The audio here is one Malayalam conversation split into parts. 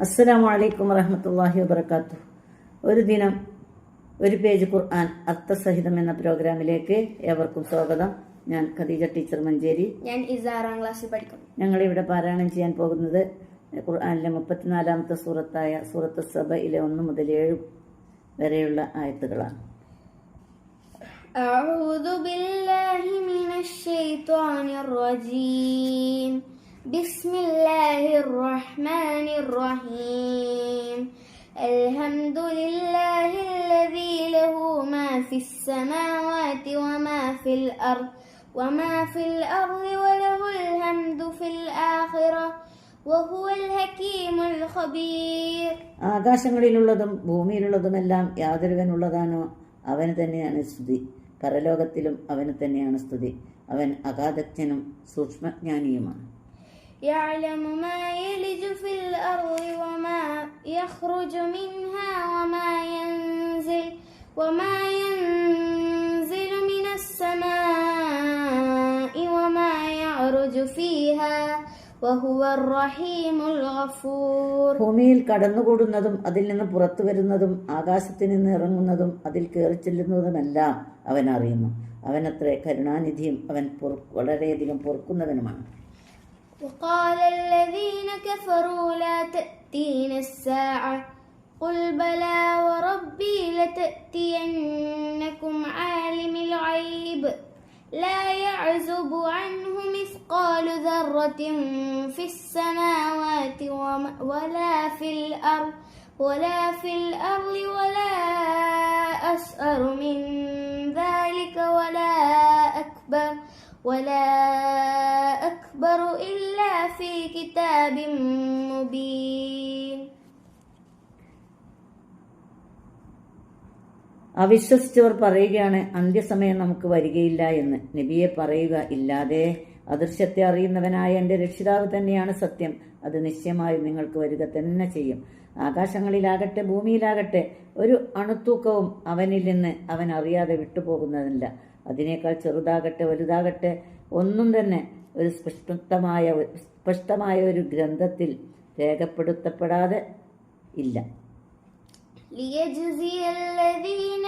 അസ്സലാമു അലൈക്കും വറഹ്മത്തുള്ളാഹി വബറകാതുഹു. ഒരു ദിനം ഒരു പേജ് ഖുർആൻ അർത്ഥസഹിതം എന്ന പ്രോഗ്രാമിലേക്ക് ഏവർക്കും സ്വാഗതം. ഞാൻ ഖദീജ ടീച്ചർ മഞ്ചേരി. ഞാൻ ഇസാറാം ക്ലാസ്സിൽ പഠിക്കുന്നു. ഞങ്ങളിവിടെ പാരായണം ചെയ്യാൻ പോകുന്നത് ഖുർആനിലെ 34-ാമത്തെ സൂറത്തായ സൂറത്ത് സബയിലെ 1 മുതൽ 7 വരെയുള്ള ആയത്തുകളാണ്. അഊദു ബില്ലാഹി മിനശ് ശൈത്വാനിർ റജീം. ബിസ്മില്ലാഹിർ റഹ്മാനിർ റഹീം. അൽഹംദുലില്ലാഹില്ലദീ ലഹു മാ ഫിസ് സമാവാതി വമാ ഫിൽ അർദ് വലഹുൽ ഹംദു ഫിൽ ആഖിറഹ് വഹുവൽ ഹകീമുൽ ഖബീർ. ആകാശങ്ങളിലുള്ളതും ഭൂമിയിലുള്ളതുമെല്ലാം യാതൊരുവനുള്ളതാണോ അവന് തന്നെയാണ് സ്തുതി. പരലോകത്തിലും അവന് തന്നെയാണ് സ്തുതി. അവൻ അഗാധജ്ഞനും സൂക്ഷ്മജ്ഞാനിയുമാണ്. يعلم ما يلج في الأرض وما يخرج منها وما ينزل من السماء وما يعرج فيها وهو الرحيم الغفور. ഭൂമിയിൽ കടന്നുകൂടുന്നതും അതിൽ നിന്ന് പുറത്തു വരുന്നതും ആകാശത്തിൽ നിന്ന് ഇറങ്ങുന്നതും അതിൽ കയറിച്ചെല്ലുന്നതുമെല്ലാം അവൻ അറിയുന്നു. അവനത്രേ കരുണാനിധിയും അവൻ വളരെയധികം പൊറുക്കുന്നവനുമാണ്. وقال الذين كفروا لا تأتينا الساعة قل بلى وربي لتأتينكم عالم الغيب لا يعزب عنه مثقال ذرة في السماوات ولا في الأرض ولا أصغر من ذلك ولا أكبر إلا في كتاب مبين. അവിശ്വസിച്ചവർ പറയുകയാണ്, അന്ത്യസമയം നമുക്ക് വരികയില്ല എന്ന്. നബിയെ പറയുക, ഇല്ലാതെ അദൃശ്യത്തെ അറിയുന്നവനായ എൻ്റെ രക്ഷിതാവ് തന്നെയാണ് സത്യം. അത് നിശ്ചയമായും നിങ്ങൾക്ക് വരിക തന്നെ ചെയ്യും. ആകാശങ്ങളിലാകട്ടെ ഭൂമിയിലാകട്ടെ ഒരു അണുത്തൂക്കവും അവനിൽ നിന്ന് അവൻ അറിയാതെ വിട്ടുപോകുന്നതല്ല. അതിനേക്കാൾ ചെറുതാകട്ടെ വലുതാകട്ടെ ഒന്നും തന്നെ ഒരു സ്പഷ്ടമായ ഒരു ഗ്രന്ഥത്തിൽ രേഖപ്പെടുത്തപ്പെടാതെ ഇല്ല. ليجزي الذين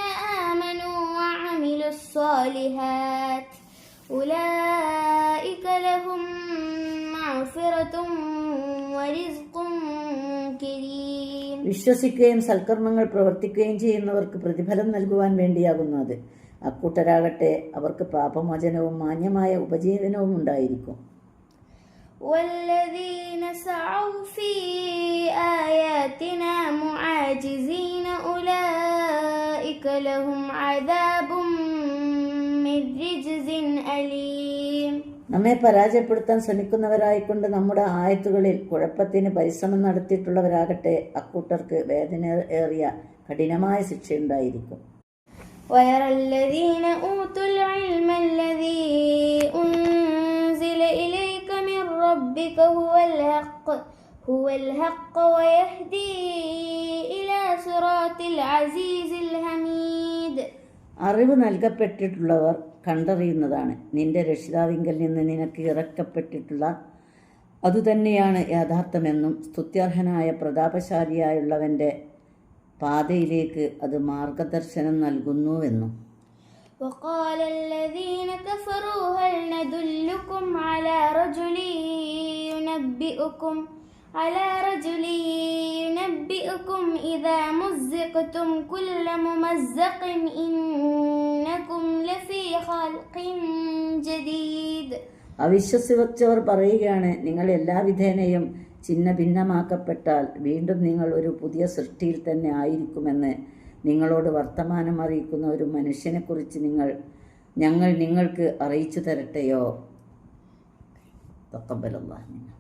آمنوا وعملوا الصالحات أولئك لهم مغفرة ورزق كريم. വിശ്വസിക്കുകയും സൽക്കർമ്മങ്ങൾ പ്രവർത്തിക്കുകയും ചെയ്യുന്നവർക്ക് പ്രതിഫലം നൽകുവാൻ വേണ്ടിയാകുന്നു അത്. അക്കൂട്ടരാകട്ടെ അവർക്ക് പാപമോചനവും മാന്യമായ ഉപജീവനവും ഉണ്ടായിരിക്കും. والذين سعوا في آياتنا معاجزين أولئك لهم عذاب من رجز أليم. നമ്മെ പരാജയപ്പെടുത്താൻ ശ്രമിക്കുന്നവരായിക്കൊണ്ട് നമ്മുടെ ആയത്തുകളിൽ കുഴപ്പത്തിന് പരിശ്രമം നടത്തിയിട്ടുള്ളവരാകട്ടെ അക്കൂട്ടർക്ക് വേദന ഏറിയ കഠിനമായ ശിക്ഷയുണ്ടായിരിക്കും. ويرى الذين أوتوا العلم الذي أنزل إليك من ربك هو الحق ويهدي إلى صراط العزيز الحميد. അറിവ് നൽകപ്പെട്ടിട്ടുള്ളവർ കണ്ടറിയുന്നതാണ്. നിന്റെ രക്ഷിതാവിങ്കൽ നിന്ന് നിനക്ക് ഇറക്കപ്പെട്ടിട്ടുള്ള അതുതന്നെയാണ് യാഥാർത്ഥ്യമെന്നും സ്തുത്യർഹനായ പ്രതാപശാലിയായുള്ളവൻ്റെ പാതയിലേക്ക് അത് മാർഗദർശനം നൽകുന്നുവെന്നും. وقال الذين كفروا هل ندلكم على رجل ينبئكم إذا مزقتم كل ممزق إنكم لفي خلق جديد. അവിശ്വസിച്ചവർ പറയുകയാണ്, നിങ്ങൾ എല്ലാ വിധേനയും ചിഹ്ന ഭിന്നമാക്കപ്പെട്ടാൽ വീണ്ടും നിങ്ങൾ ഒരു പുതിയ സൃഷ്ടിയിൽ തന്നെ ആയിരിക്കുമെന്ന് നിങ്ങളോട് വർത്തമാനം അറിയിക്കുന്ന ഒരു മനുഷ്യനെക്കുറിച്ച് ഞങ്ങൾ നിങ്ങൾക്ക് അറിയിച്ചു തരട്ടെയോ? തഖബ്ബലല്ലാഹു മിന്നാ.